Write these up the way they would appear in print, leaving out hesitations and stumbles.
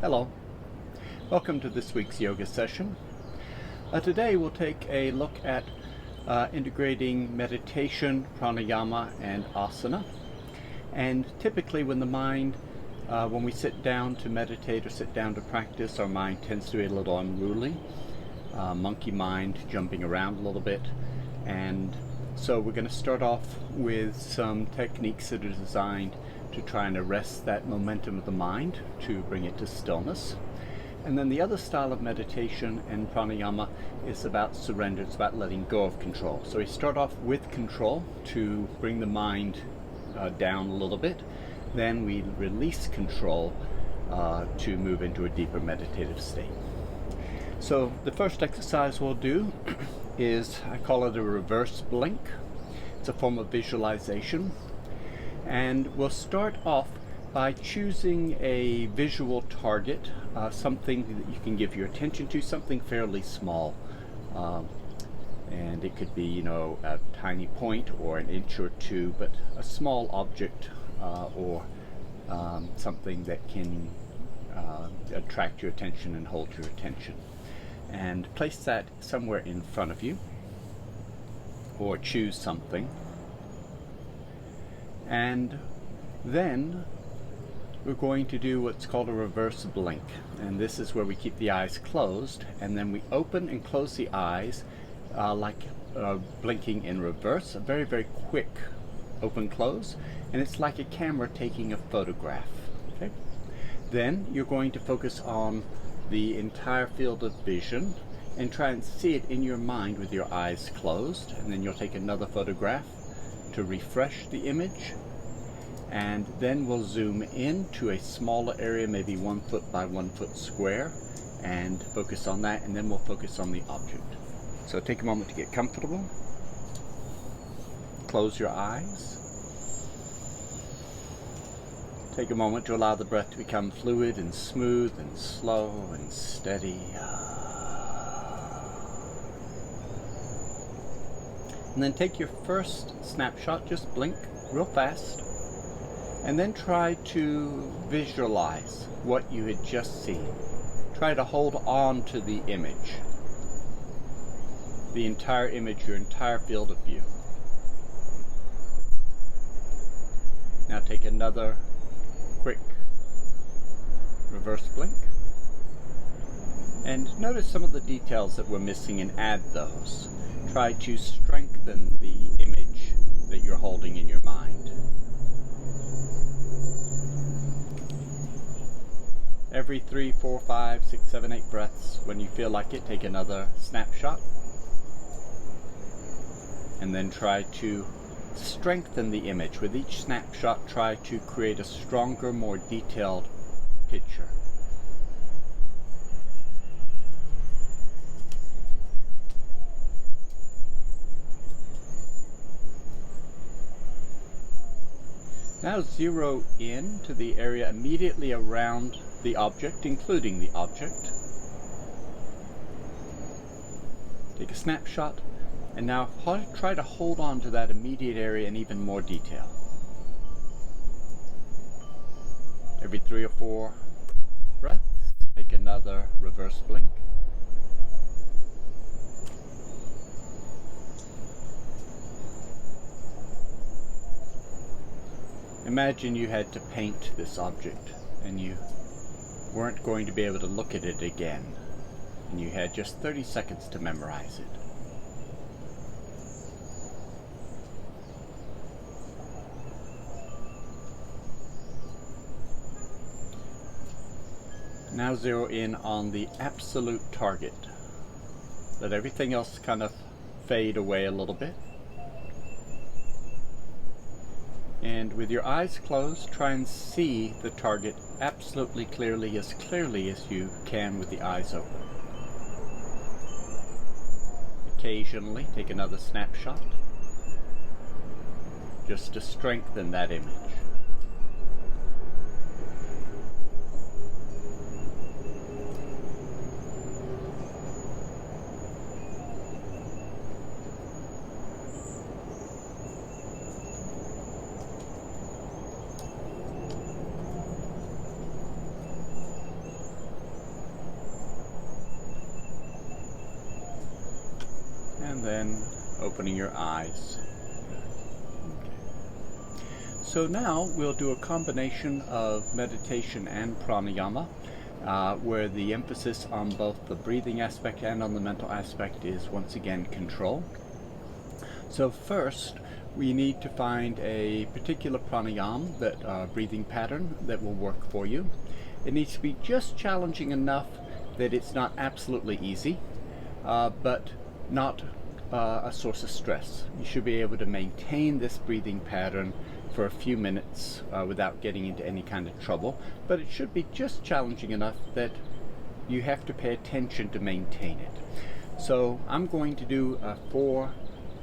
Hello, welcome to this week's yoga session. Today we'll take a look at integrating meditation, pranayama, and asana. And typically when the mind, when we sit down to meditate or sit down to practice, our mind tends to be a little unruly, monkey mind jumping around a little bit. And so we're going to start off with some techniques that are designed to try and arrest that momentum of the mind, to bring it to stillness. And then the other style of meditation and pranayama is about surrender. It's about letting go of control. So we start off with control to bring the mind down a little bit. Then we release control to move into a deeper meditative state. So the first exercise we'll do is, I call it a reverse blink. It's a form of visualization. And we'll start off by choosing a visual target, something that you can give your attention to, something fairly small. And it could be, a tiny point or an inch or two, but a small object or something that can attract your attention and hold your attention. And place that somewhere in front of you, or choose something. And then we're going to do what's called a reverse blink. And this is where we keep the eyes closed, and then we open and close the eyes like blinking in reverse, a very, very quick open close. And it's like a camera taking a photograph. Okay? Then you're going to focus on the entire field of vision and try and see it in your mind with your eyes closed. And then you'll take another photograph to refresh the image, and then we'll zoom in to a smaller area, maybe 1 foot by 1 foot square, and focus on that, and then we'll focus on the object. So take a moment to get comfortable. Close your eyes. Take a moment to allow the breath to become fluid and smooth and slow and steady. And then take your first snapshot, just blink real fast, and then try to visualize what you had just seen. Try to hold on to the image, the entire image, your entire field of view. Now take another quick reverse blink, and notice some of the details that we're missing and add those. Try to strengthen the image that you're holding in your mind. Every 3, 4, 5, 6, 7, 8 breaths, when you feel like it, take another snapshot. And then try to strengthen the image. With each snapshot, try to create a stronger, more detailed picture. Now zero in to the area immediately around the object, including the object. Take a snapshot, and now try to hold on to that immediate area in even more detail. Every 3 or 4 breaths, take another reverse blink. Imagine you had to paint this object and you weren't going to be able to look at it again, and you had just 30 seconds to memorize it. Now zero in on the absolute target. Let everything else kind of fade away a little bit. And with your eyes closed, try and see the target absolutely clearly as you can with the eyes open. Occasionally, take another snapshot, just to strengthen that image. and then opening your eyes. So now we'll do a combination of meditation and pranayama, where the emphasis on both the breathing aspect and on the mental aspect is once again control. So first, we need to find a particular pranayama, that breathing pattern that will work for you. It needs to be just challenging enough that it's not absolutely easy, but not a source of stress. You should be able to maintain this breathing pattern for a few minutes without getting into any kind of trouble, but it should be just challenging enough that you have to pay attention to maintain it. So I'm going to do a 4,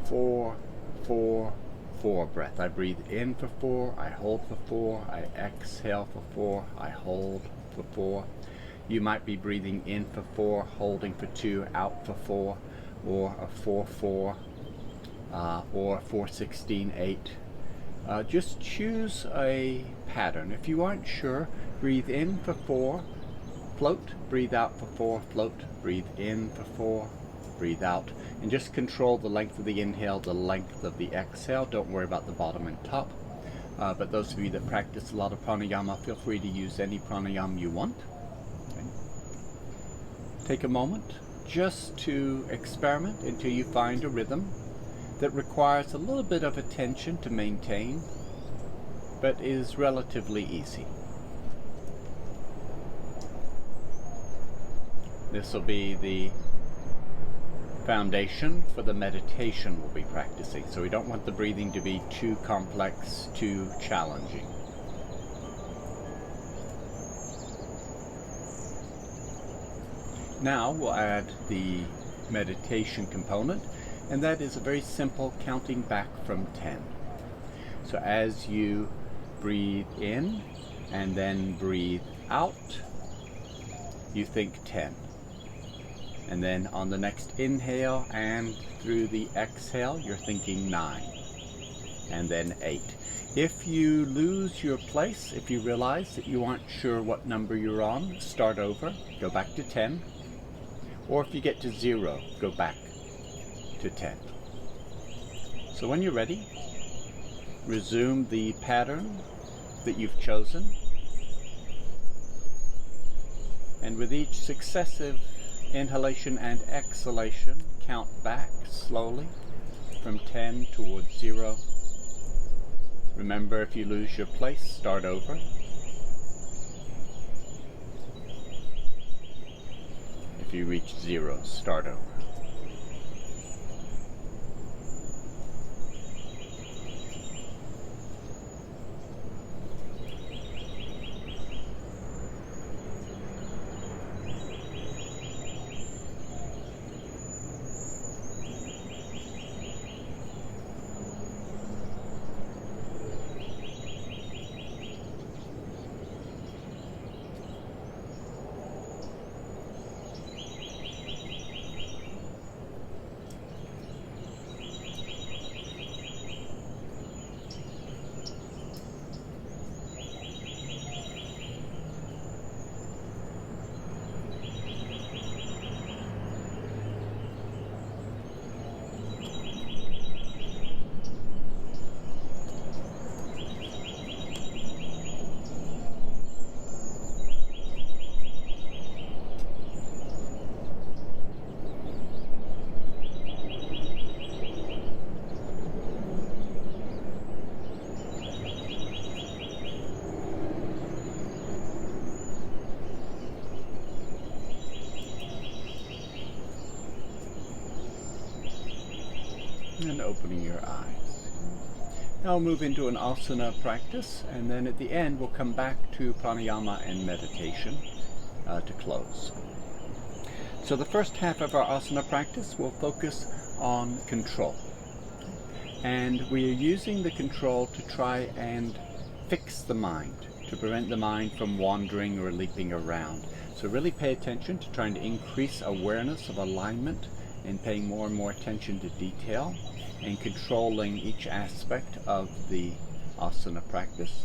4, 4, 4 breath. I breathe in for 4, I hold for 4, I exhale for 4, I hold for 4. You might be breathing in for 4, holding for 2, out for 4, or a 4-4, or 4-16-8. Just choose a pattern. If you aren't sure, breathe in for 4, float, breathe out for 4, float, breathe in for 4, breathe out, and just control the length of the inhale, the length of the exhale. Don't worry about the bottom and top. But those of you that practice a lot of pranayama, feel free to use any pranayama you want. Okay. Take a moment just to experiment until you find a rhythm that requires a little bit of attention to maintain, but is relatively easy. This will be the foundation for the meditation we'll be practicing. So we don't want the breathing to be too complex, too challenging. Now we'll add the meditation component, and that is a very simple counting back from 10. So as you breathe in and then breathe out, you think 10. And then on the next inhale and through the exhale, you're thinking 9. And then 8. If you lose your place, if you realize that you aren't sure what number you're on, start over, go back to 10. Or if you get to 0, go back to 10. So when you're ready, resume the pattern that you've chosen. And with each successive inhalation and exhalation, count back slowly from 10 towards 0. Remember, if you lose your place, start over. If you reach 0, start over. And opening your eyes. Now we'll move into an asana practice, and then at the end we'll come back to pranayama and meditation to close. So the first half of our asana practice will focus on control. And we are using the control to try and fix the mind, to prevent the mind from wandering or leaping around. So really pay attention to trying to increase awareness of alignment and paying more and more attention to detail and controlling each aspect of the asana practice.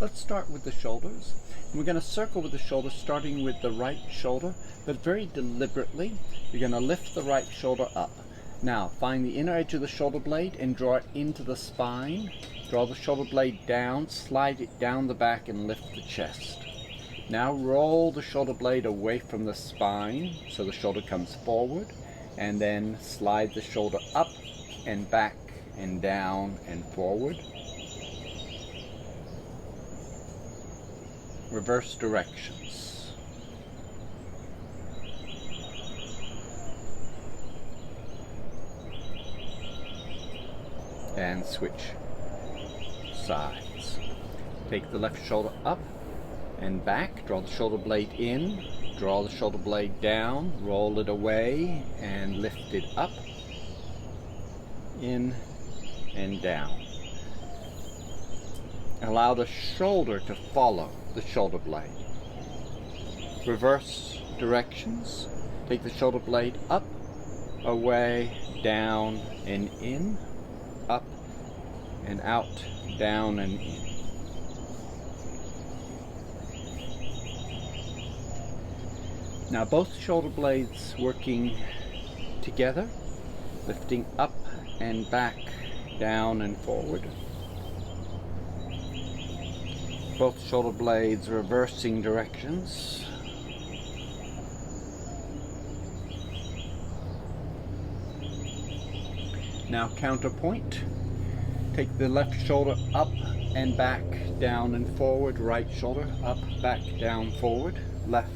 Let's start with the shoulders. And we're going to circle with the shoulders, starting with the right shoulder, but very deliberately. You're going to lift the right shoulder up. Now find the inner edge of the shoulder blade and draw it into the spine. Draw the shoulder blade down, slide it down the back and lift the chest. Now roll the shoulder blade away from the spine so the shoulder comes forward, and then slide the shoulder up and back and down and forward. Reverse directions. And switch sides. Take the left shoulder up and back, draw the shoulder blade in, draw the shoulder blade down, roll it away and lift it up, in and down. Allow the shoulder to follow the shoulder blade. Reverse directions. Take the shoulder blade up, away, down and in, up and out, down and in. Now both shoulder blades working together, lifting up and back, down and forward. Both shoulder blades reversing directions. Now counterpoint. Take the left shoulder up and back, down and forward. Right shoulder up, back, down, forward. Left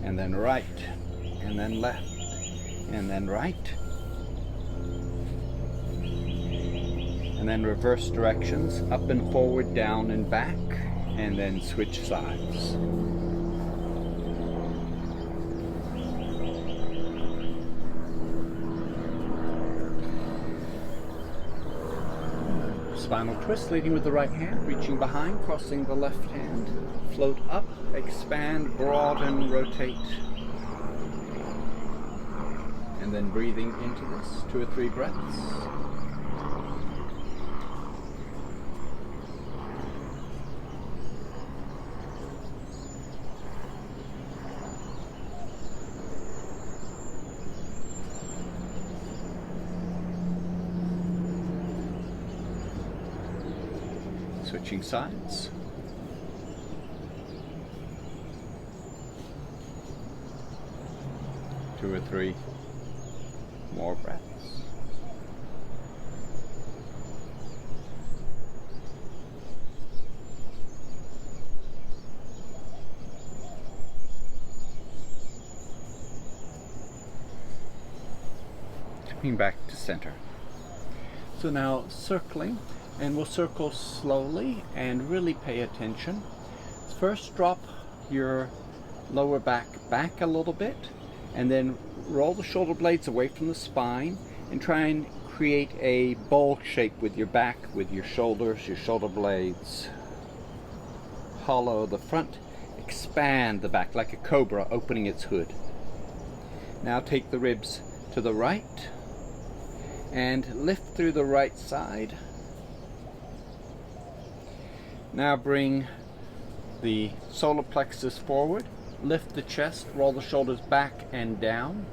and then right, and then left, and then right. And then reverse directions, up and forward, down and back, and then switch sides. Spinal twist, leading with the right hand, reaching behind, crossing the left hand. Float up, expand, broaden, rotate. And then breathing into this, 2 or 3 breaths. Switching sides. Two or three more breaths. Coming back to center. So now circling, and we'll circle slowly and really pay attention. First, drop your lower back a little bit, and then roll the shoulder blades away from the spine and try and create a bowl shape with your back, with your shoulders, your shoulder blades. Hollow the front, expand the back like a cobra opening its hood. Now take the ribs to the right and lift through the right side. Now bring the solar plexus forward, lift the chest, roll the shoulders back and down.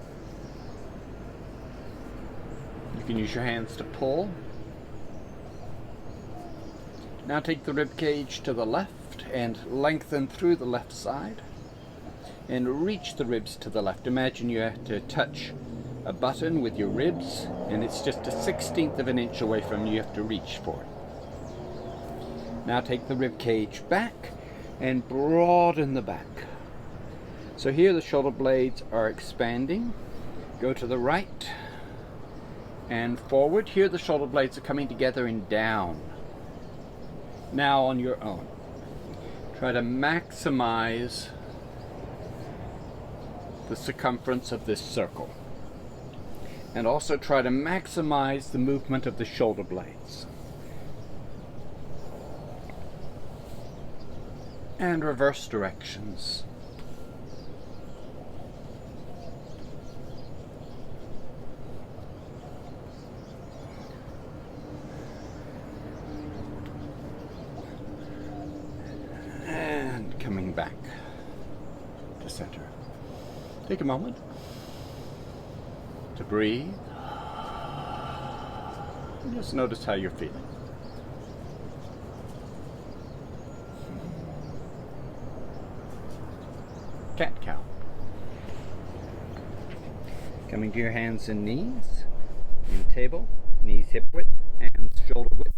You can use your hands to pull. Now take the rib cage to the left and lengthen through the left side and reach the ribs to the left. Imagine you have to touch a button with your ribs and it's just a 1/16 of an inch away from you. You have to reach for it. Now take the rib cage back and broaden the back. So here the shoulder blades are expanding. Go to the right and forward. Here the shoulder blades are coming together and down. Now on your own, try to maximize the circumference of this circle. And also try to maximize the movement of the shoulder blades. And reverse directions. And coming back to center. Take a moment to breathe And just notice how you're feeling. Cat-cow. Coming to your hands and knees, in table, knees hip width, hands shoulder width.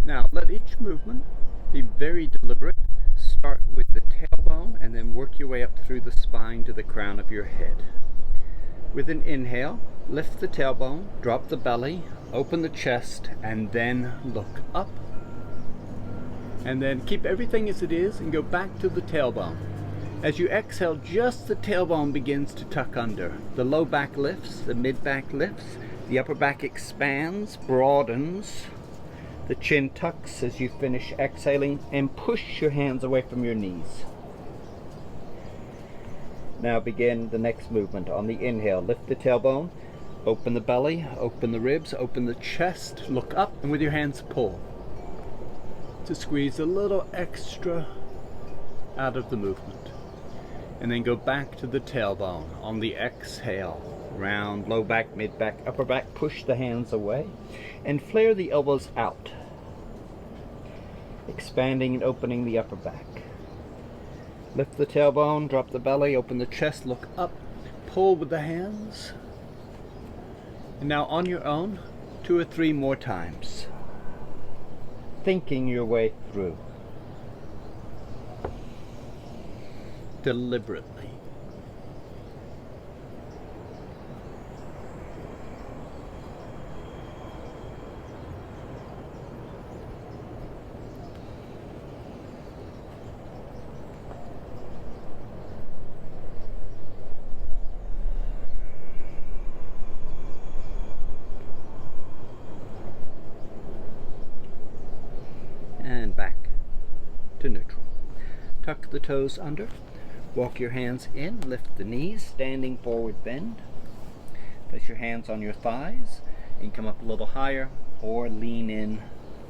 Now let each movement be very deliberate. Start with the tailbone and then work your way up through the spine to the crown of your head. With an inhale, lift the tailbone, drop the belly, open the chest, and then look up. And then keep everything as it is and go back to the tailbone. As you exhale, just the tailbone begins to tuck under. The low back lifts, the mid back lifts, the upper back expands, broadens. The chin tucks as you finish exhaling, and push your hands away from your knees. Now begin the next movement. On the inhale, lift the tailbone, open the belly, open the ribs, open the chest, look up, and with your hands pull to squeeze a little extra out of the movement. And then go back to the tailbone. On the exhale, round, low back, mid back, upper back, push the hands away and flare the elbows out, expanding and opening the upper back. Lift the tailbone, drop the belly, open the chest, look up, pull with the hands. And now on your own, 2 or 3 more times, thinking your way through deliberately. And back to neutral. Tuck the toes under. Walk your hands in, lift the knees, standing forward bend. Place your hands on your thighs. You can come up a little higher or lean in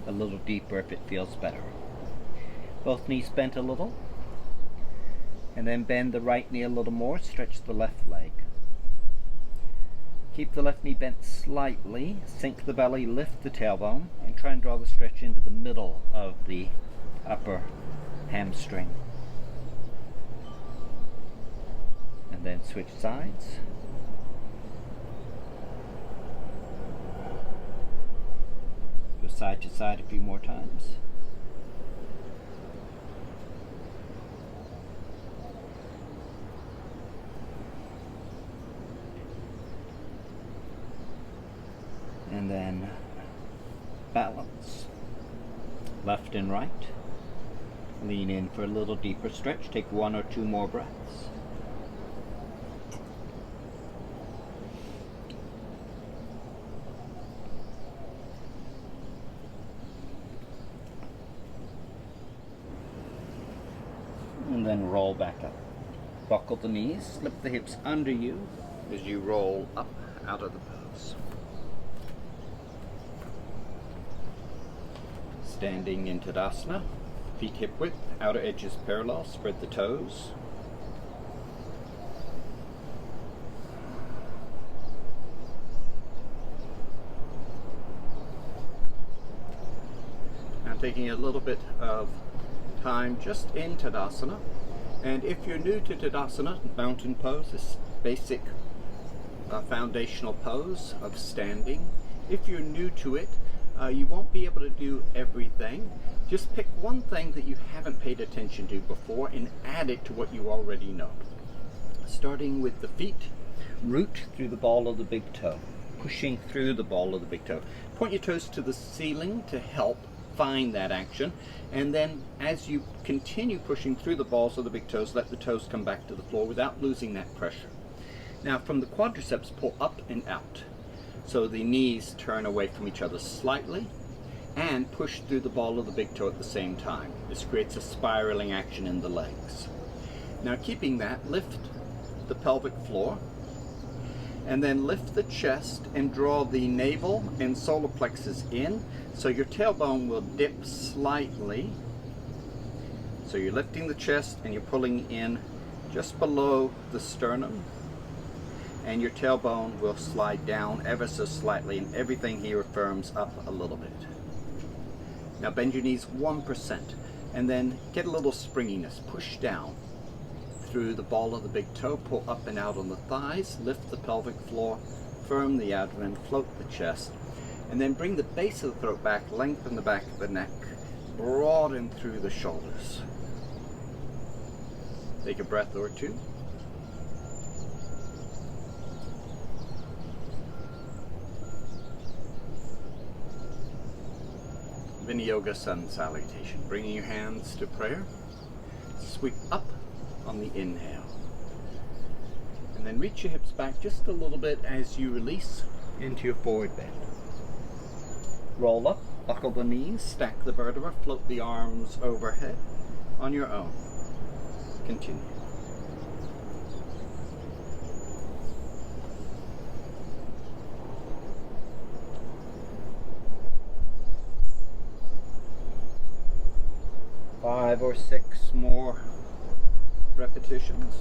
a little deeper if it feels better. Both knees bent a little. And then bend the right knee a little more, stretch the left leg. Keep the left knee bent slightly, sink the belly, lift the tailbone, and try and draw the stretch into the middle of the upper hamstring. And then switch sides. Go side to side a few more times. And then balance. Left and right. Lean in for a little deeper stretch. Take 1 or 2 more breaths. And then roll back up. Buckle the knees, slip the hips under you as you roll up out of the pose. Standing in Tadasana, feet hip width, outer edges parallel, spread the toes. Now taking a little bit of time just in Tadasana, and if you're new to Tadasana, mountain pose, this basic foundational pose of standing, if you're new to it, you won't be able to do everything. Just pick one thing that you haven't paid attention to before and add it to what you already know. Starting with the feet, root through the ball of the big toe, pushing through the ball of the big toe. Point your toes to the ceiling to help find that action, and then as you continue pushing through the balls of the big toes, let the toes come back to the floor without losing that pressure. Now from the quadriceps, pull up and out. So the knees turn away from each other slightly and push through the ball of the big toe at the same time. This creates a spiraling action in the legs. Now keeping that, lift the pelvic floor and then lift the chest and draw the navel and solar plexus in so your tailbone will dip slightly. So you're lifting the chest and you're pulling in just below the sternum. and your tailbone will slide down ever so slightly, and everything here firms up a little bit. Now bend your knees 1%, and then get a little springiness. Push down through the ball of the big toe, pull up and out on the thighs, lift the pelvic floor, firm the abdomen, float the chest, and then bring the base of the throat back, lengthen the back of the neck, broaden through the shoulders. Take a breath or two. Vinyasa Sun Salutation. Bringing your hands to prayer. Sweep up on the inhale. And then reach your hips back just a little bit as you release into your forward bend. Roll up, buckle the knees, stack the vertebra, float the arms overhead on your own. Continue. Five or six more repetitions.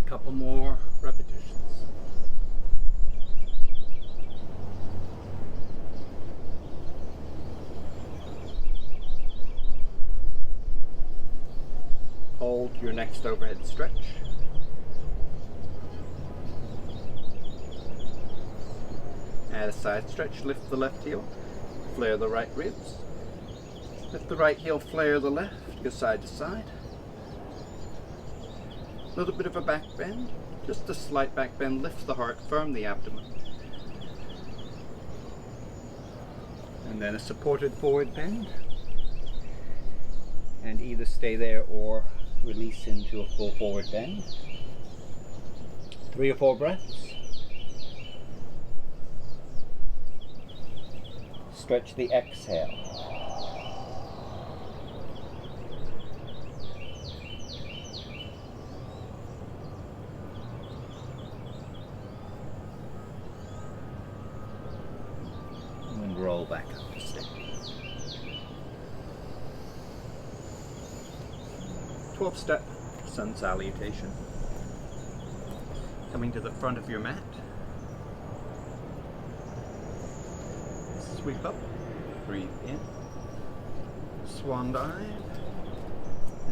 Couple more repetitions. Hold your next overhead stretch. Add a side stretch, lift the left heel, flare the right ribs. Lift the right heel, flare the left, go side to side. A little bit of a back bend, just a slight back bend, lift the heart, firm the abdomen. And then a supported forward bend. And either stay there or release into a full forward bend. 3 or 4 breaths. Stretch the exhale. Roll back up to stay. 12-step sun salutation. Coming to the front of your mat. Sweep up, breathe in. Swan dive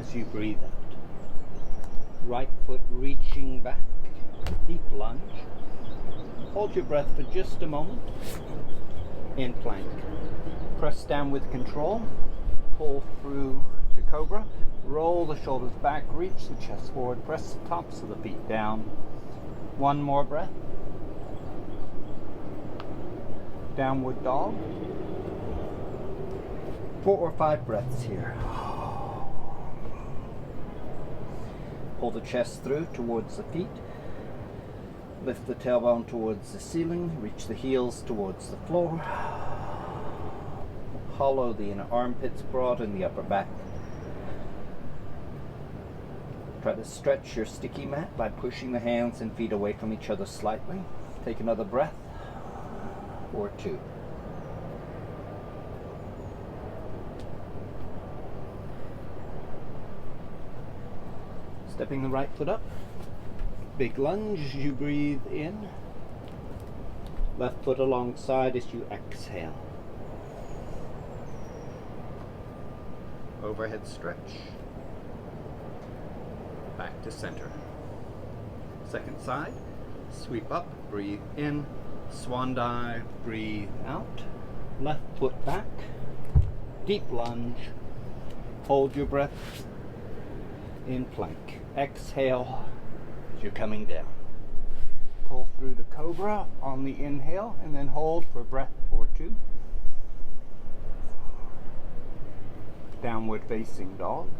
as you breathe out. Right foot reaching back, deep lunge. Hold your breath for just a moment. In plank. Press down with control. Pull through to cobra. Roll the shoulders back. Reach the chest forward. Press the tops of the feet down. One more breath. Downward dog. 4 or 5 breaths here. Pull the chest through towards the feet. Lift the tailbone towards the ceiling, reach the heels towards the floor. Hollow the inner armpits, broaden the upper back. Try to stretch your sticky mat by pushing the hands and feet away from each other slightly. Take another breath or 2. Stepping the right foot up. Big lunge as you breathe in. Left foot alongside as you exhale. Overhead stretch. Back to center. Second side. Sweep up, breathe in. Swan dive, breathe out. Left foot back. Deep lunge. Hold your breath in plank. Exhale. You're coming down. Pull through the cobra on the inhale and then hold for a breath or 2. Downward facing dog.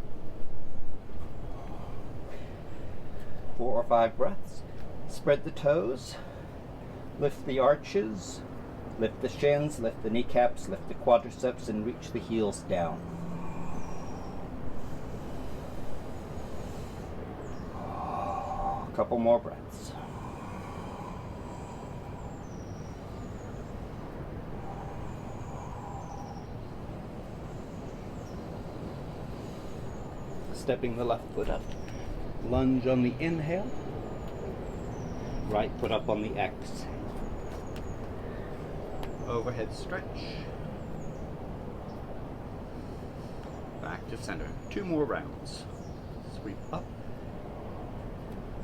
4 or 5 breaths. Spread the toes, lift the arches, lift the shins, lift the kneecaps, lift the quadriceps, and reach the heels down. A couple more breaths. Stepping the left foot up. Lunge on the inhale. Right foot up on the exhale. Overhead stretch. Back to center. 2 more rounds. Sweep up.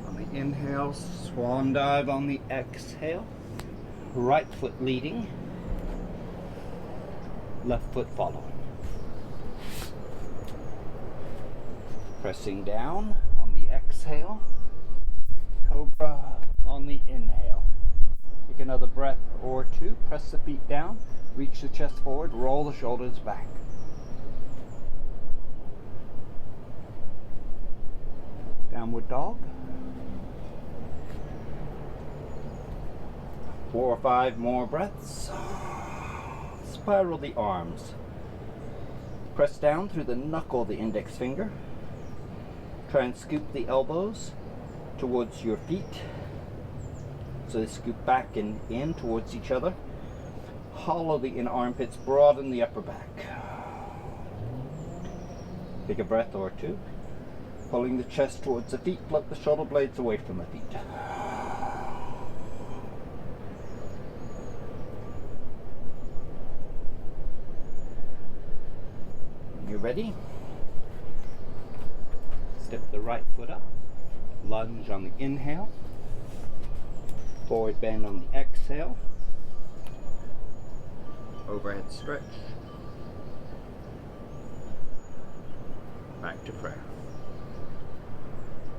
On the inhale, swan dive on the exhale. Right foot leading. Left foot following. Pressing down on the exhale. Cobra on the inhale. Take another breath or 2. Press the feet down. Reach the chest forward. Roll the shoulders back. Downward dog. 4 or 5 more breaths. Spiral the arms. Press down through the knuckle of the index finger. Try and scoop the elbows towards your feet. So they scoop back and in towards each other. Hollow the inner armpits, broaden the upper back. Take a breath or 2. Pulling the chest towards the feet, flip the shoulder blades away from the feet. You ready? Step the right foot up. Lunge on the inhale. Forward bend on the exhale. Overhead stretch. Back to prayer.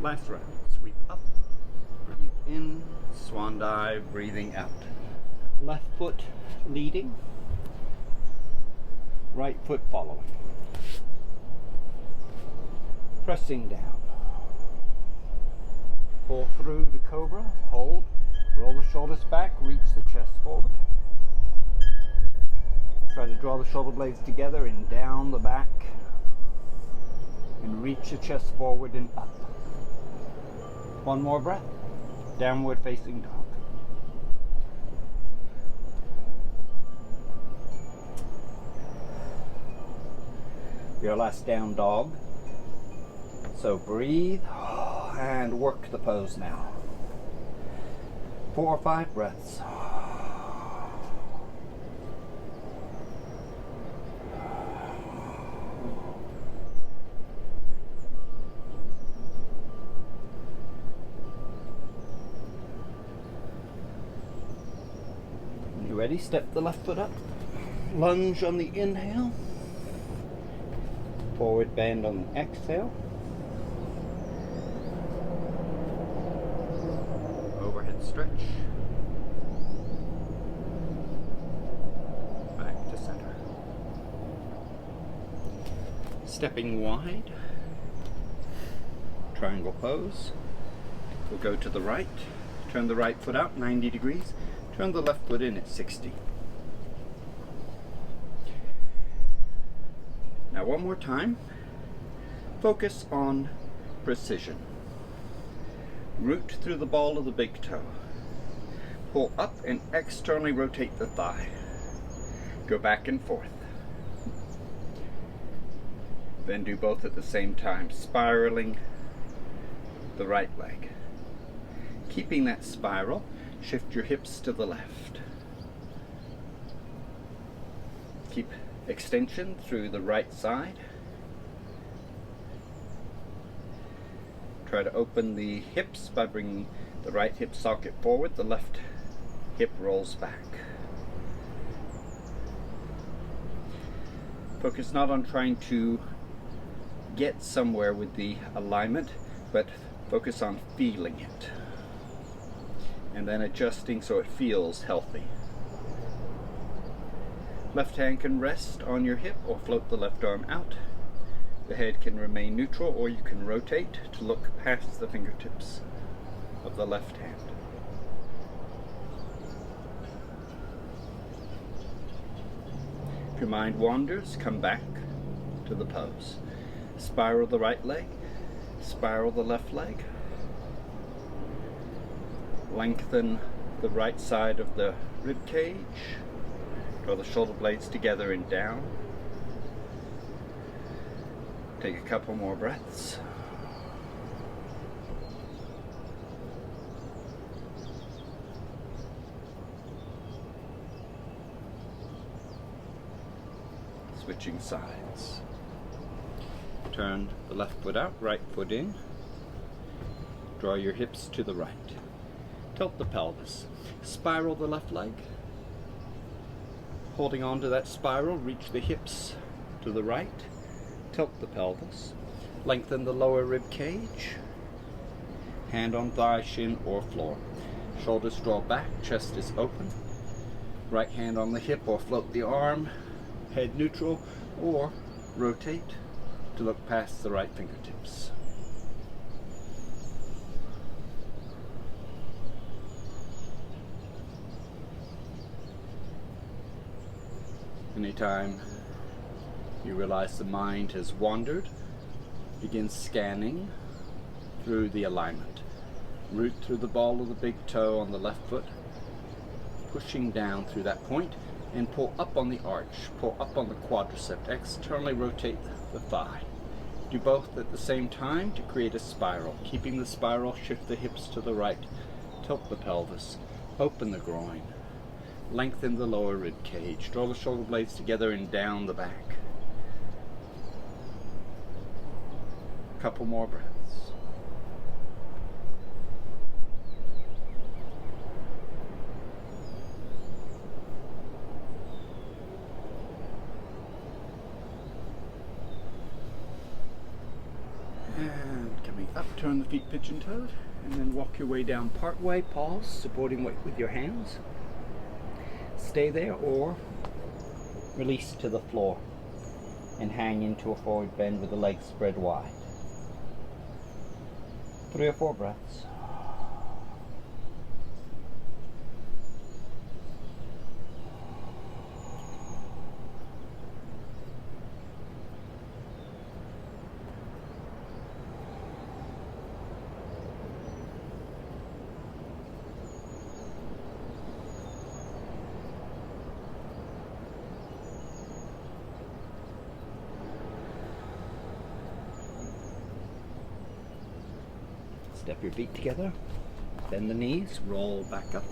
Last round. Sweep up. Breathe in. Swan dive. Breathing out. Left foot leading. Right foot following. Pressing down. Pull through to cobra. Hold. Roll the shoulders back. Reach the chest forward. Try to draw the shoulder blades together and down the back. And reach the chest forward and up. 1 more breath. Downward facing dog. Your last down dog. So breathe and work the pose now. 4 or 5 breaths. You ready? Step the left foot up. Lunge on the inhale. Forward bend on the exhale. Overhead stretch. Back to center. Stepping wide. Triangle pose. We'll go to the right. Turn the right foot out 90 degrees. Turn the left foot in at 60. Now 1 more time. Focus on precision. Root through the ball of the big toe. Pull up and externally rotate the thigh. Go back and forth. Then do both at the same time, spiraling the right leg. Keeping that spiral, shift your hips to the left. Keep extension through the right side. Try to open the hips by bringing the right hip socket forward, the left hip rolls back. Focus not on trying to get somewhere with the alignment, but focus on feeling it. And then adjusting so it feels healthy. Left hand can rest on your hip or float the left arm out. The head can remain neutral, or you can rotate to look past the fingertips of of the left hand. If your mind wanders, come back to the pose. Spiral the right leg, spiral the left leg. Lengthen the right side of the rib cage. Draw the shoulder blades together and down. Take a couple more breaths. Switching sides. Turn the left foot out, right foot in. Draw your hips to the right. Tilt the pelvis. Spiral the left leg. Holding on to that spiral, reach the hips to the right. Tilt the pelvis. Lengthen the lower rib cage. Hand on thigh, shin, or floor. Shoulders draw back, chest is open. Right hand on the hip or float the arm. Head neutral, or rotate to look past the right fingertips. Anytime you realize the mind has wandered, begin scanning through the alignment. Root through the ball of the big toe on the left foot, pushing down through that point, and pull up on the arch, pull up on the quadricep, externally rotate the thigh. Do both at the same time to create a spiral. Keeping the spiral, shift the hips to the right, tilt the pelvis, open the groin, lengthen the lower rib cage, draw the shoulder blades together and down the back. Couple more breaths. And coming up, turn the feet pigeon-toed, and then walk your way down part way, pause, supporting weight with your hands. Stay there or release to the floor and hang into a forward bend with the legs spread wide. 3 or 4 breaths. Step your feet together, bend the knees, roll back up.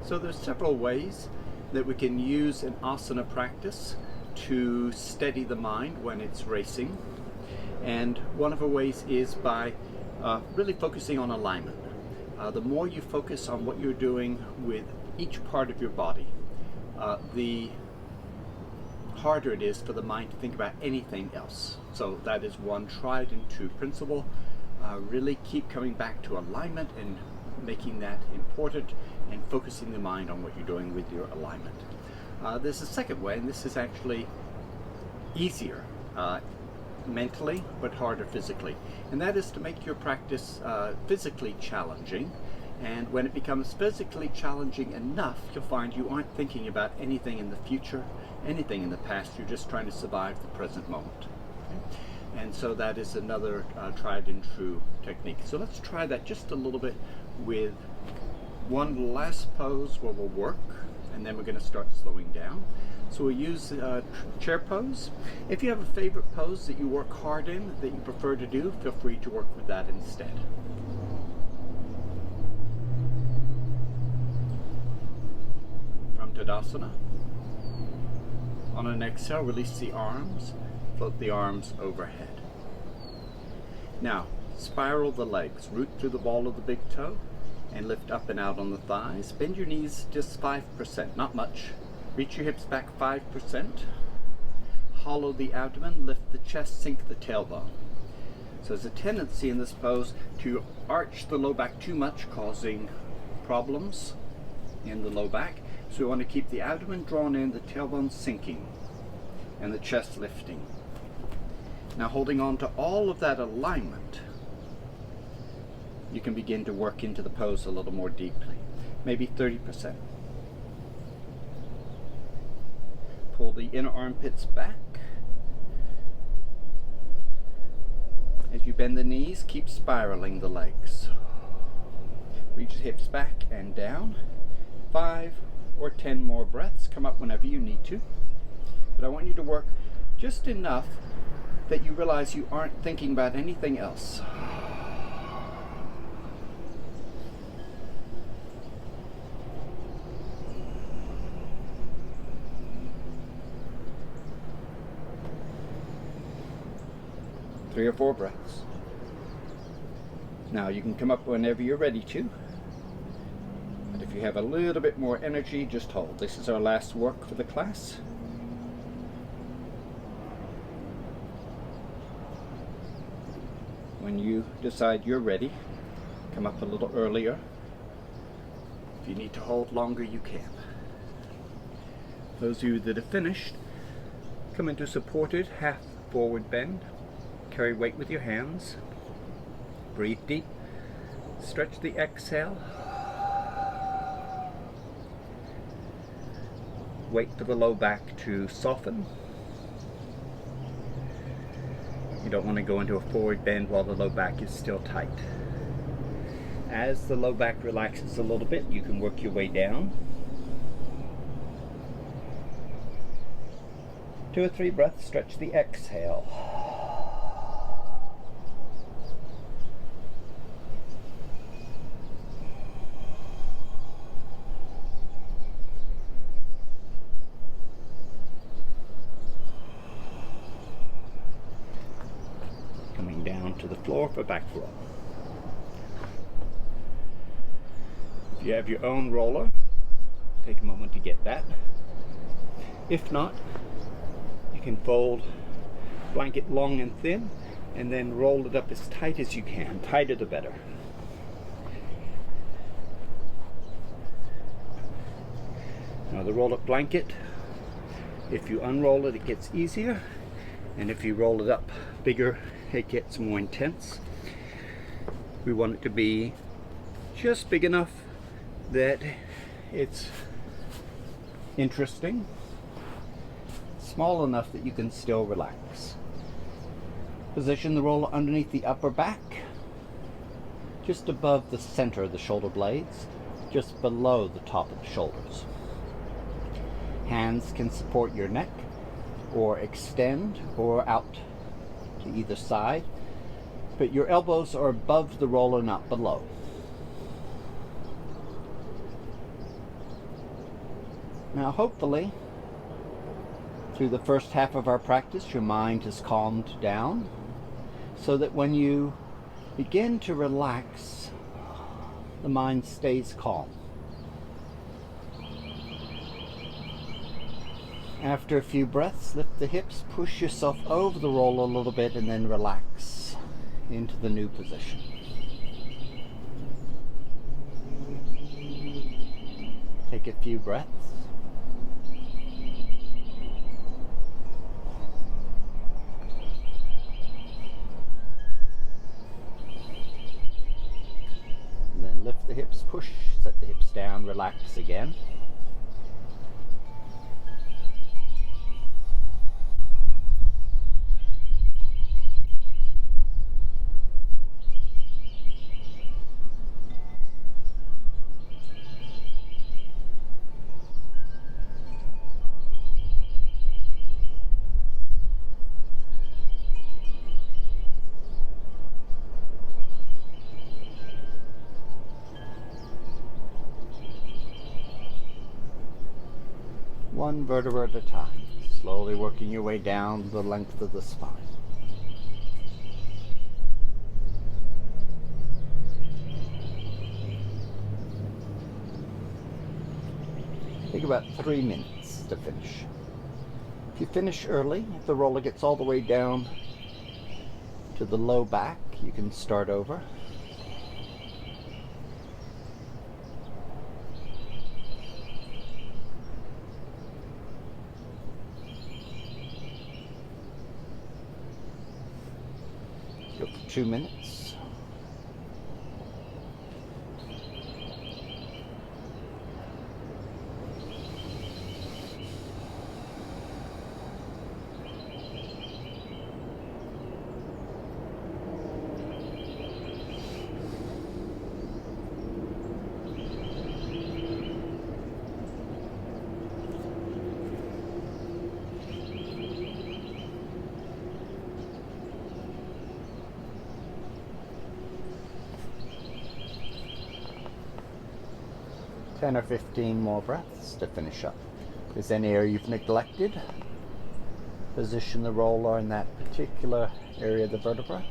So there's several ways that we can use an asana practice to steady the mind when it's racing. And one of the ways is by really focusing on alignment. The more you focus on what you're doing with each part of your body, the harder it is for the mind to think about anything else. So that is one tried and true principle. Really keep coming back to alignment and making that important and focusing the mind on what you're doing with your alignment. There's a second way, and this is actually easier mentally but harder physically, and that is to make your practice physically challenging. And when it becomes physically challenging enough, you'll find you aren't thinking about anything in the future, anything in the past. You're just trying to survive the present moment. Okay? And so that is another tried and true technique. So let's try that just a little bit with one last pose where we'll work, and then we're going to start slowing down. So we'll use chair pose. If you have a favorite pose that you work hard in, that you prefer to do, feel free to work with that instead. Tadasana. On an exhale, release the arms, float the arms overhead. Now, spiral the legs, root through the ball of the big toe, and lift up and out on the thighs. Bend your knees just 5%, not much. Reach your hips back 5%. Hollow the abdomen, lift the chest, sink the tailbone. So there's a tendency in this pose to arch the low back too much, causing problems in the low back. So we want to keep the abdomen drawn in, the tailbone sinking, and the chest lifting. Now, holding on to all of that alignment, you can begin to work into the pose a little more deeply, maybe 30%. Pull the inner armpits back. As you bend the knees, keep spiraling the legs. Reach the hips back and down. 5 or 10 more breaths. Come up whenever you need to. But I want you to work just enough that you realize you aren't thinking about anything else. Three or 4 breaths. Now you can come up whenever you're ready to. And if you have a little bit more energy, just hold. This is our last work for the class. When you decide you're ready, come up a little earlier. If you need to hold longer, you can. Those of you that have finished, come into supported half forward bend. Carry weight with your hands. Breathe deep. Stretch the exhale. Wait for the low back to soften. You don't want to go into a forward bend while the low back is still tight. As the low back relaxes a little bit, you can work your way down. 2 or 3 breaths, stretch the exhale. To the floor for back roll. If you have your own roller, take a moment to get that. If not, you can fold blanket long and thin and then roll it up as tight as you can. Tighter the better. Now the roll-up blanket, if you unroll it, it gets easier, and if you roll it up bigger, it gets more intense. We want it to be just big enough that it's interesting, small enough that you can still relax. Position the roller underneath the upper back, just above the center of the shoulder blades, just below the top of the shoulders. Hands can support your neck or extend or out to either side, but your elbows are above the roller, not below. Now hopefully, through the first half of our practice, your mind has calmed down so that when you begin to relax, the mind stays calm. After a few breaths, lift the hips, push yourself over the roller a little bit, and then relax into the new position. Take a few breaths. And then lift the hips, push, set the hips down, relax again. One vertebra at a time, slowly working your way down the length of the spine. Take about 3 minutes to finish. If you finish early, if the roller gets all the way down to the low back, you can start over. Go for 2 minutes. Ten or 15 more breaths to finish up. If there's any area you've neglected, position the roller in that particular area of the vertebra.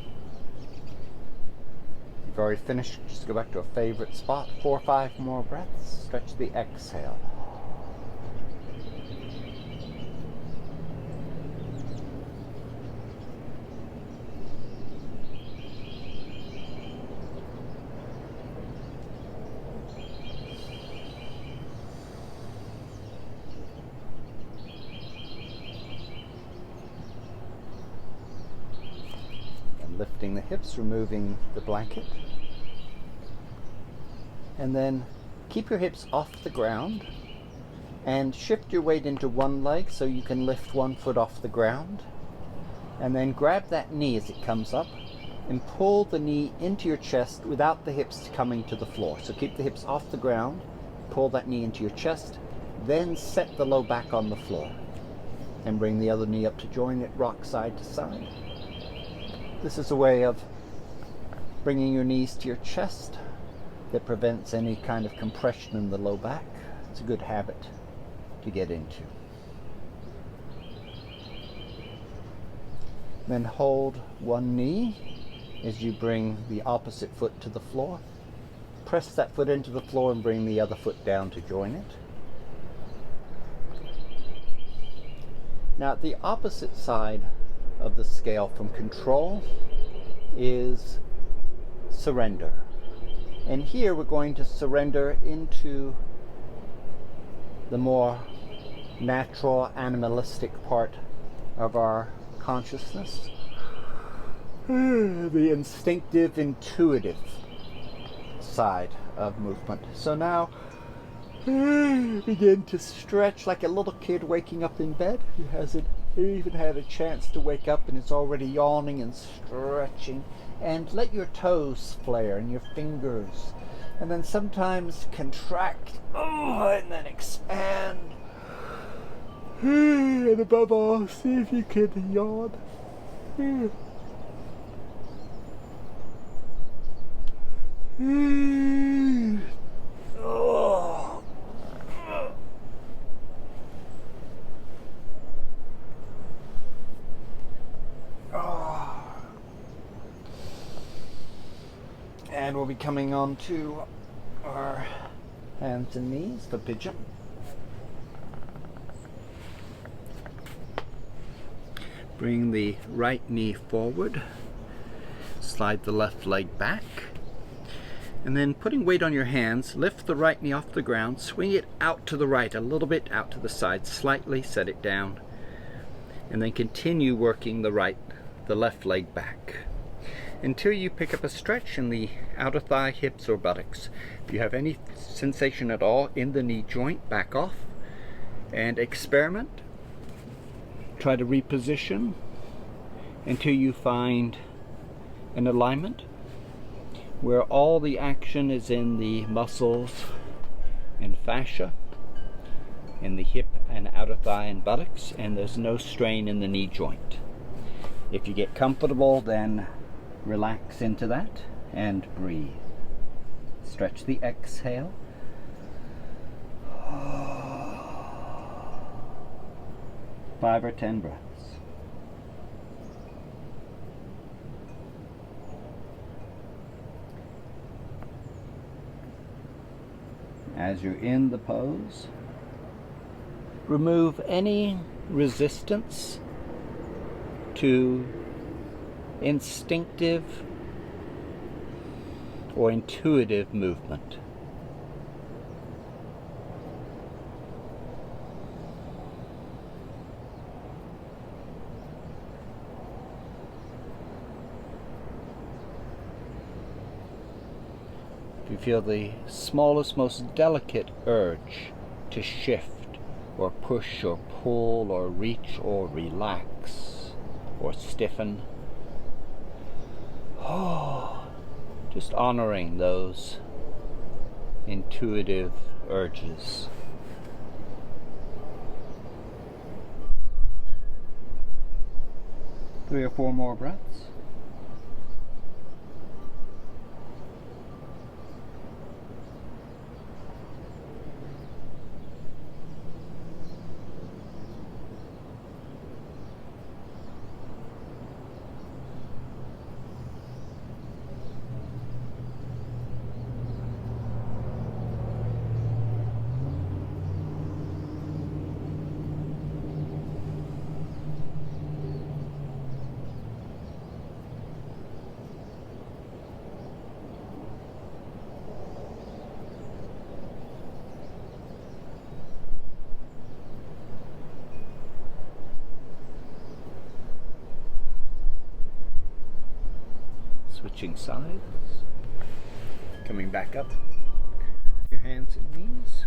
You've already finished, just go back to a favorite spot. 4 or 5 more breaths. Stretch the exhale. Lifting the hips, removing the blanket. And then keep your hips off the ground and shift your weight into one leg so you can lift one foot off the ground. And then grab that knee as it comes up and pull the knee into your chest without the hips coming to the floor. So keep the hips off the ground, pull that knee into your chest, then set the low back on the floor. And bring the other knee up to join it, rock side to side. This is a way of bringing your knees to your chest that prevents any kind of compression in the low back. It's a good habit to get into. Then hold one knee as you bring the opposite foot to the floor. Press that foot into the floor and bring the other foot down to join it. Now at the opposite side of the scale from control is surrender. And here we're going to surrender into the more natural, animalistic part of our consciousness. The instinctive, intuitive side of movement. So now begin to stretch like a little kid waking up in bed who hasn't even had a chance to wake up and is already yawning and stretching. And let your toes flare and your fingers, and then sometimes contract, and then expand. And above all, see if you can yawn. And we'll be coming on to our hands and knees for pigeon. Bring the right knee forward, slide the left leg back, and then putting weight on your hands, lift the right knee off the ground, swing it out to the right, a little bit out to the side, slightly, set it down, and then continue working the left leg back until you pick up a stretch in the outer thigh, hips, or buttocks. If you have any sensation at all in the knee joint, back off and experiment. Try to reposition until you find an alignment where all the action is in the muscles and fascia in the hip and outer thigh and buttocks, and there's no strain in the knee joint. If you get comfortable, then relax into that and breathe. Stretch the exhale. 5 or 10 breaths. As you're in the pose, remove any resistance to instinctive or intuitive movement. you feel the smallest, most delicate urge to shift or push or pull or reach or relax or stiffen, just honoring those intuitive urges. 3 or 4 more breaths. Switching sides, coming back up, your hands and knees,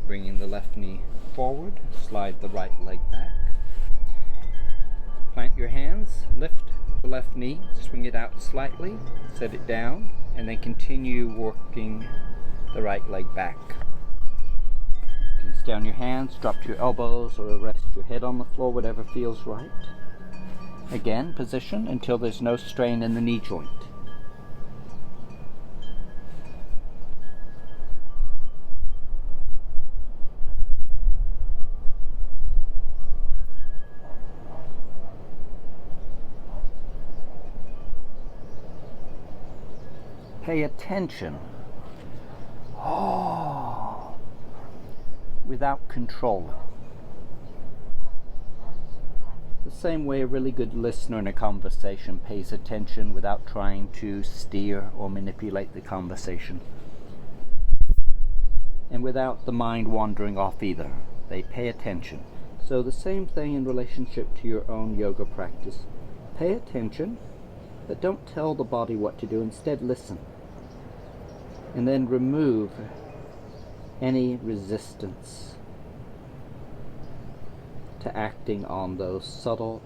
bringing the left knee forward, slide the right leg back, plant your hands, lift the left knee, swing it out slightly, set it down, and then continue working the right leg back. You can stay on your hands, drop to your elbows, or rest your head on the floor, whatever feels right. Again, position until there's no strain in the knee joint. Pay attention. Without controlling. The same way a really good listener in a conversation pays attention without trying to steer or manipulate the conversation. And without the mind wandering off either. They pay attention. So the same thing in relationship to your own yoga practice. Pay attention, but don't tell the body what to do. Instead, listen. And then remove any resistance to acting on those subtle,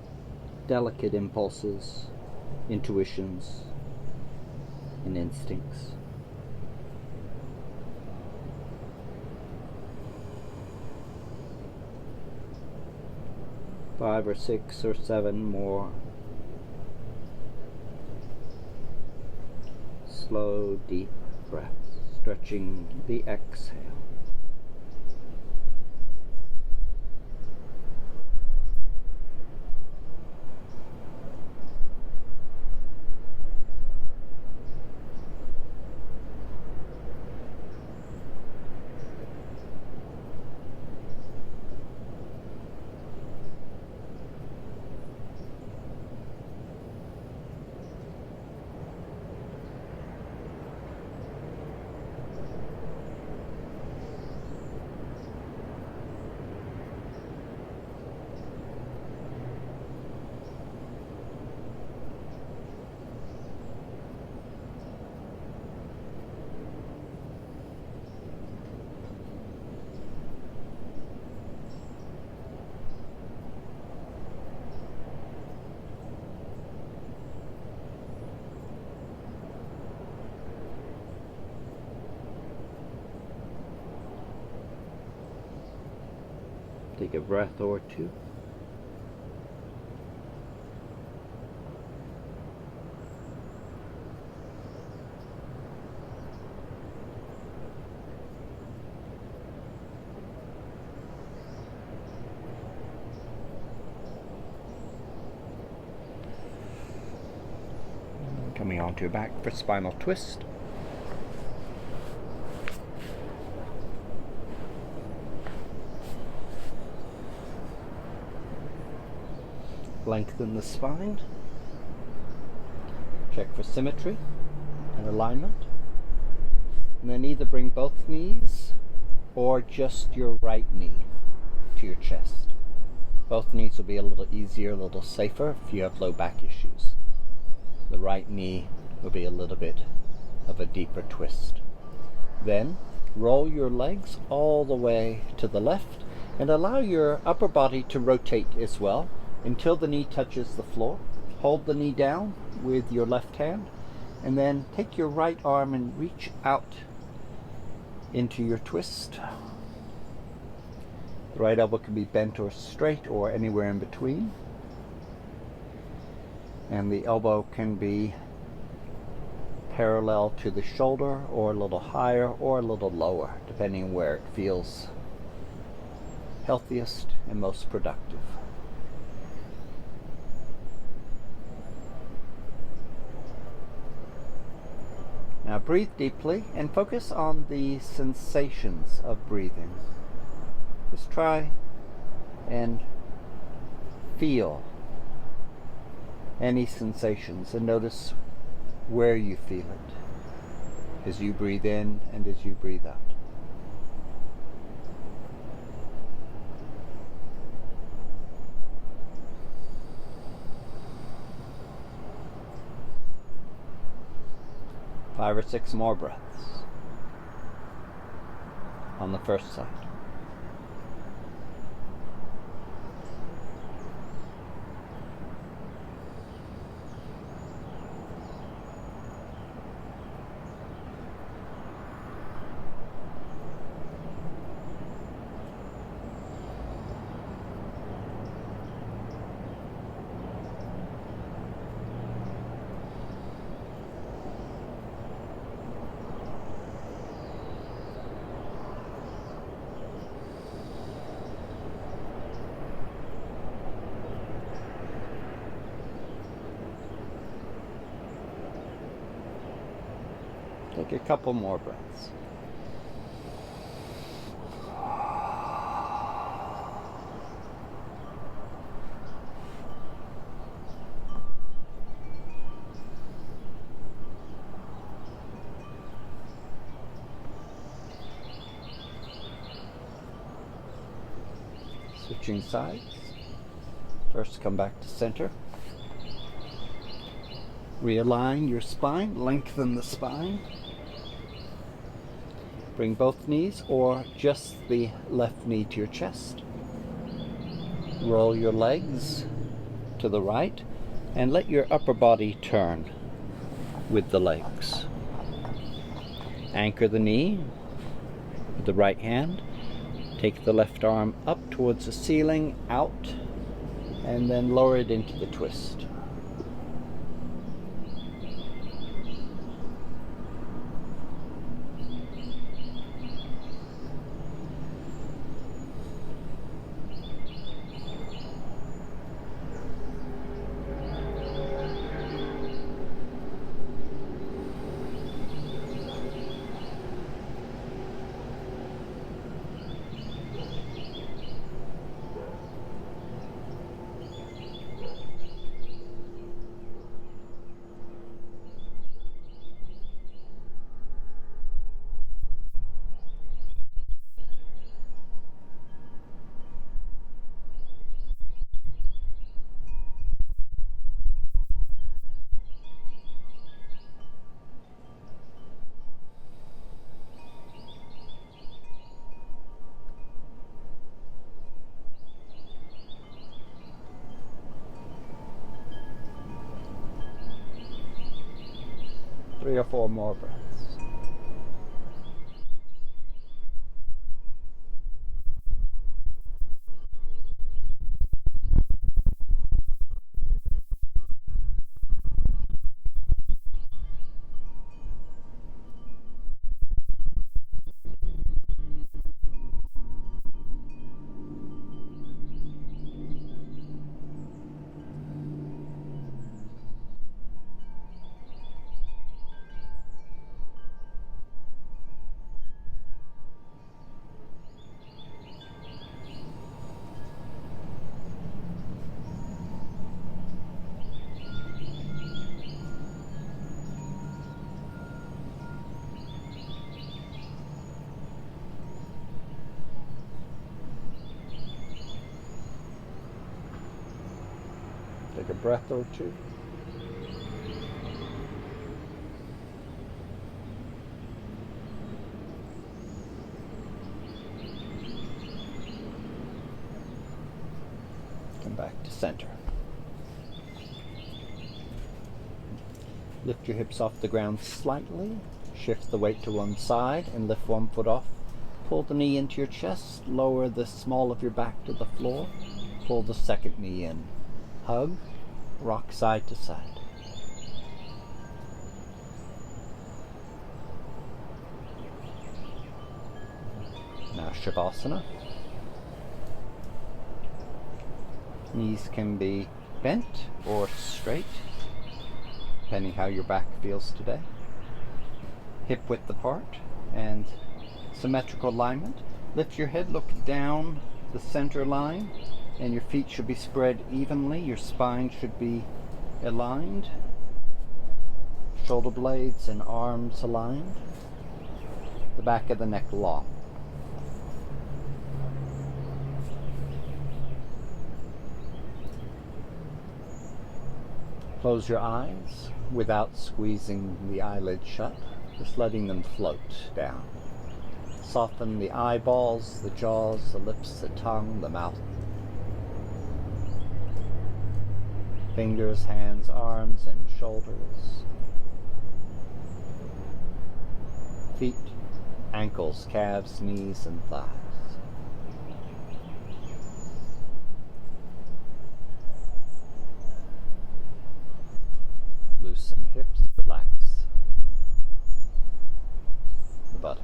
delicate impulses, intuitions, and instincts. Five or 6 or 7 more. Slow, deep breaths, stretching the exhale. Take a breath or two. Coming onto your back for spinal twist. Lengthen the spine. Check for symmetry and alignment. And then either bring both knees or just your right knee to your chest. Both knees will be a little easier, a little safer if you have low back issues. The right knee will be a little bit of a deeper twist. Then roll your legs all the way to the left and allow your upper body to rotate as well until the knee touches the floor. Hold the knee down with your left hand and then take your right arm and reach out into your twist. The right elbow can be bent or straight or anywhere in between. And the elbow can be parallel to the shoulder or a little higher or a little lower, depending on where it feels healthiest and most productive. Now breathe deeply and focus on the sensations of breathing. Just try and feel any sensations and notice where you feel it as you breathe in and as you breathe out. Five or six more breaths on the first side. Take a couple more breaths. Switching sides. First, come back to center. Realign your spine, lengthen the spine. Bring both knees or just the left knee to your chest. Roll your legs to the right and let your upper body turn with the legs. Anchor the knee with the right hand. Take the left arm up towards the ceiling, out, and then lower it into the twist. Three or four more breaths. Take a breath or two. center. Lift your hips off the ground slightly. Shift the weight to one side and lift one foot off. Pull the knee into your chest. Lower the small of your back to the floor. Pull the second knee in. Hug. Rock side to side. Now Shavasana. Knees can be bent or straight, depending how your back feels today. Hip width apart and symmetrical alignment. Lift your head, look down the center line, and your feet should be spread evenly. Your spine should be aligned. Shoulder blades and arms aligned. The back of the neck long. Close your eyes without squeezing the eyelids shut, just letting them float down. Soften the eyeballs, the jaws, the lips, the tongue, the mouth. Fingers, hands, arms, and shoulders. Feet, ankles, calves, knees, and thighs. Loosen hips, relax the buttocks.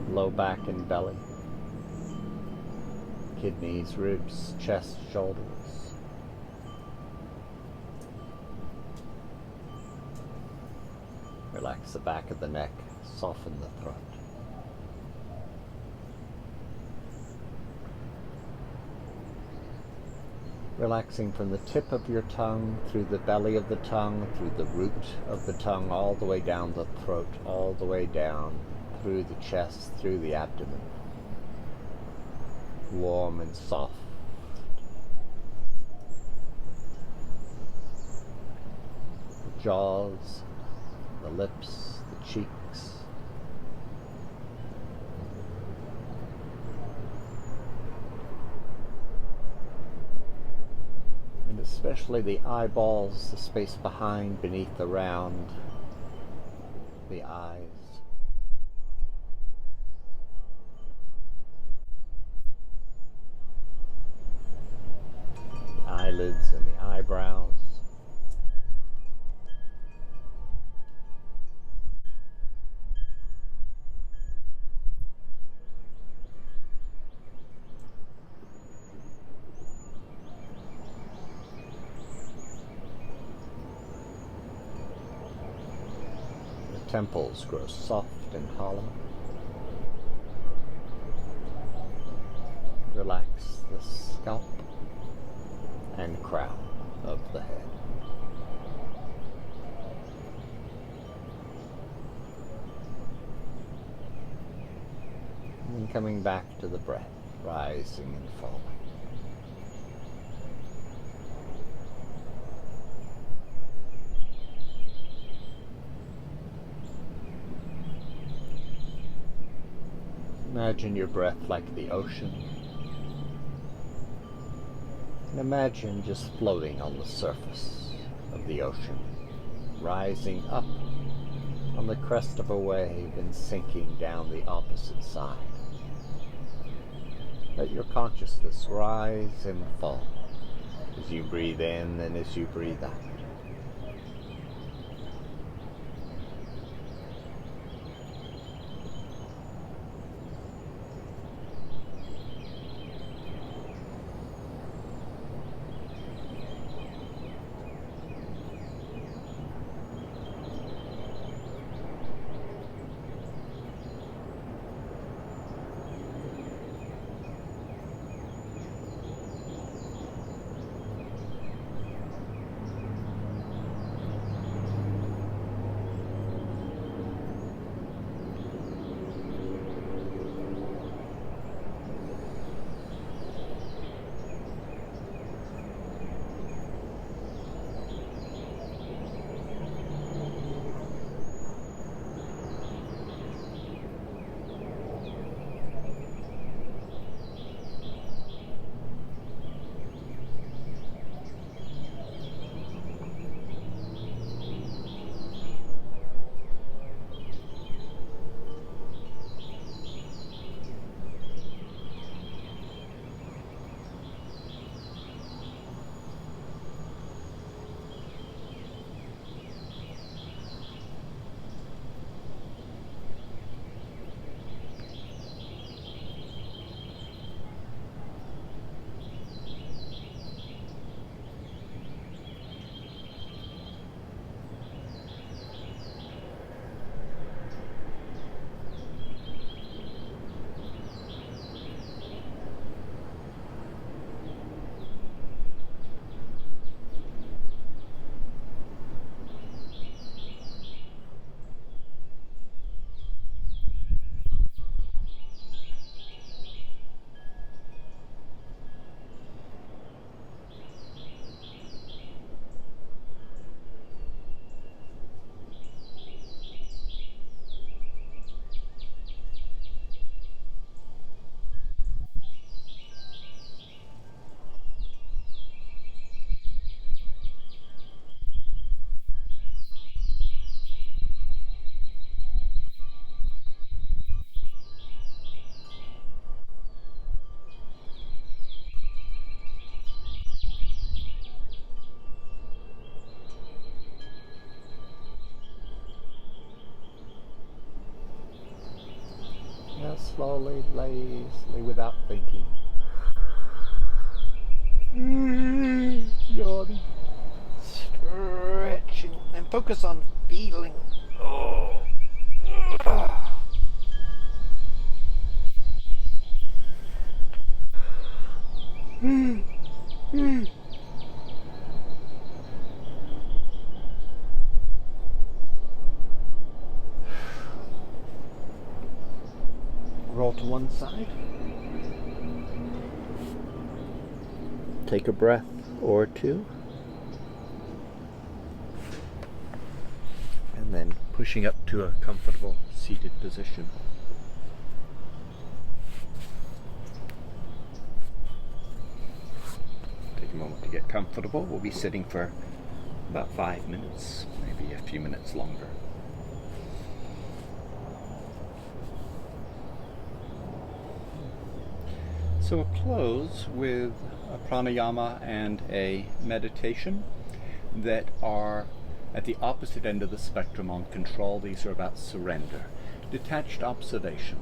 Low back and belly. Kidneys, ribs, chest, shoulders. Relax the back of the neck, soften the throat. Relaxing from the tip of your tongue, through the belly of the tongue, through the root of the tongue, all the way down the throat, all the way down, through the chest, through the abdomen. Warm and soft. The jaws, the lips, the cheeks. And especially the eyeballs, the space behind, beneath, around the eyes. Eyelids and the eyebrows. The temples grow soft and hollow. Relax the scalp and crown of the head. And coming back to the breath, rising and falling. Imagine your breath like the ocean. And imagine just floating on the surface of the ocean, rising up on the crest of a wave and sinking down the opposite side. Let your consciousness rise and fall as you breathe in and as you breathe out. slowly, lazily, without thinking. Yawning. Stretching. And focus on feeling. Oh. Roll to one side. Take a breath or two. And then pushing up to a comfortable seated position. Take a moment to get comfortable. We'll be sitting for about 5 minutes, maybe a few minutes longer. So we'll close with a pranayama and a meditation that are at the opposite end of the spectrum on control. These are about surrender, detached observation.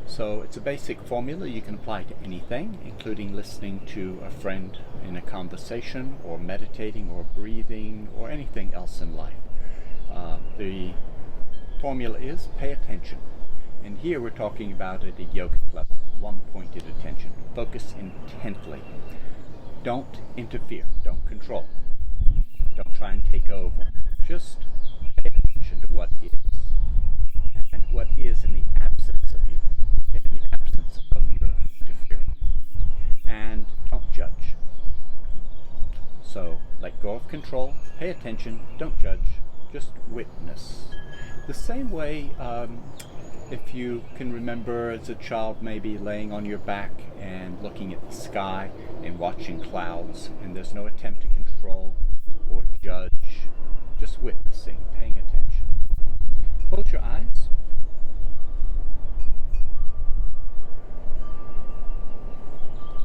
So it's a basic formula you can apply to anything, including listening to a friend in a conversation, or meditating, or breathing, or anything else in life. The formula is pay attention. And here we're talking about at a yogic level, one-pointed attention. Focus intently. Don't interfere. Don't control. Don't try and take over. Just pay attention to what is. And what is in the absence of you. In the absence of your interfering. And don't judge. So let go of control. Pay attention. Don't judge. Just witness. The same way, if you can remember as a child maybe laying on your back and looking at the sky and watching clouds, and there's no attempt to control or judge, just witnessing, paying attention. Close your eyes.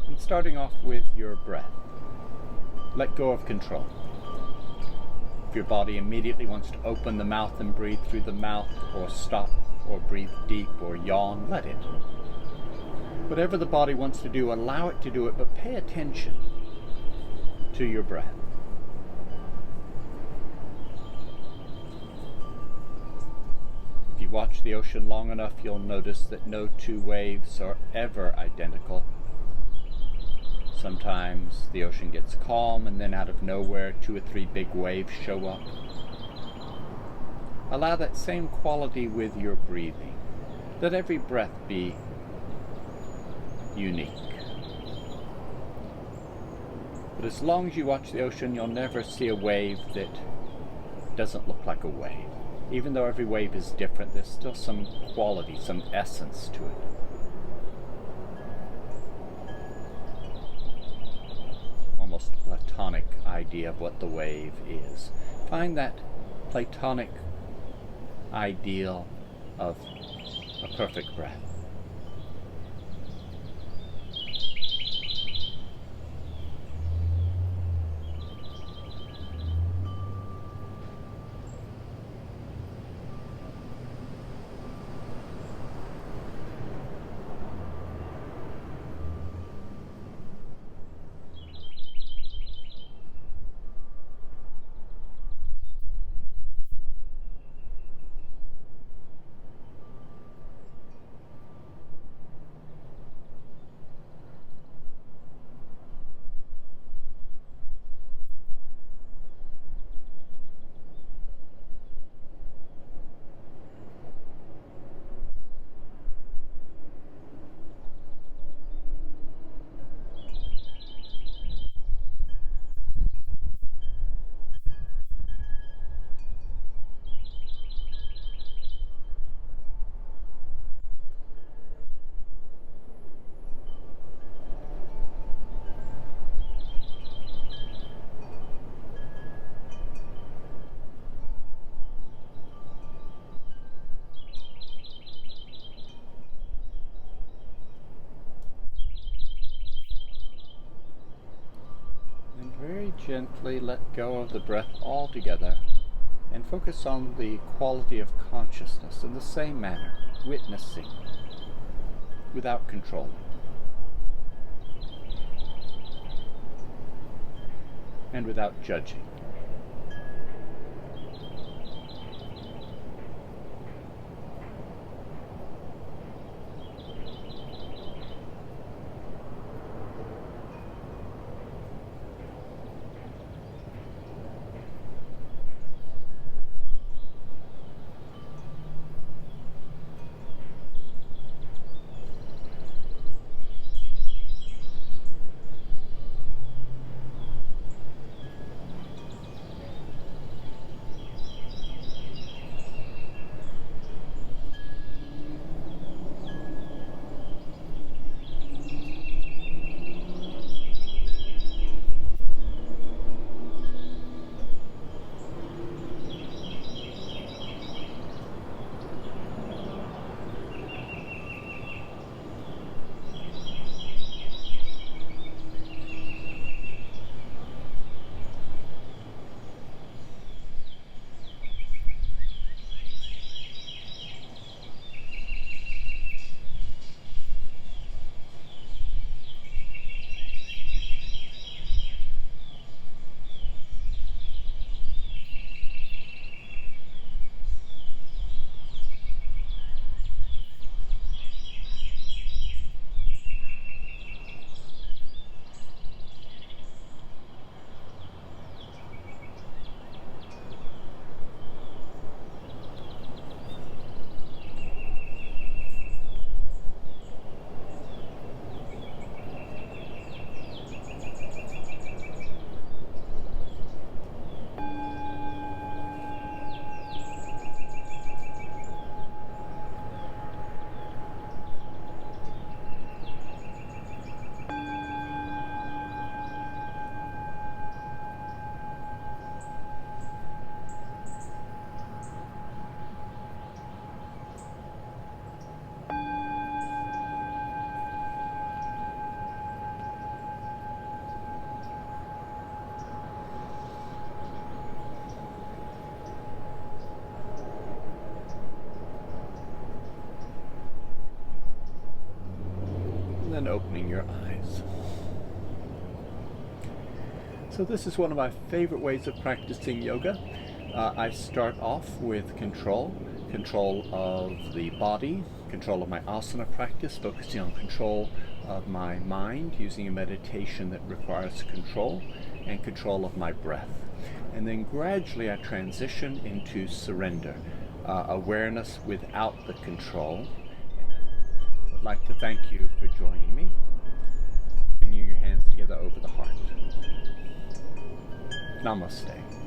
And starting off with your breath. Let go of control. If your body immediately wants to open the mouth and breathe through the mouth, or stop, or breathe deep, or yawn, let it. Whatever the body wants to do, allow it to do it, but pay attention to your breath. If you watch the ocean long enough, you'll notice that no two waves are ever identical. Sometimes the ocean gets calm, and then out of nowhere 2 or 3 big waves show up. Allow that same quality with your breathing. Let every breath be unique. But as long as you watch the ocean, you'll never see a wave that doesn't look like a wave. Even though every wave is different, there's still some quality, some essence to it. Almost a Platonic idea of what the wave is. Find that Platonic ideal of a perfect breath. Very gently let go of the breath altogether and focus on the quality of consciousness in the same manner, witnessing. without controlling. And without judging. And opening your eyes. So this is one of my favorite ways of practicing yoga. I start off with control of the body, control of my asana practice, focusing on control of my mind, using a meditation that requires control, and control of my breath. And then gradually I transition into surrender, awareness without the control. I'd like to thank you for joining me. Bringing your hands together over the heart. Namaste.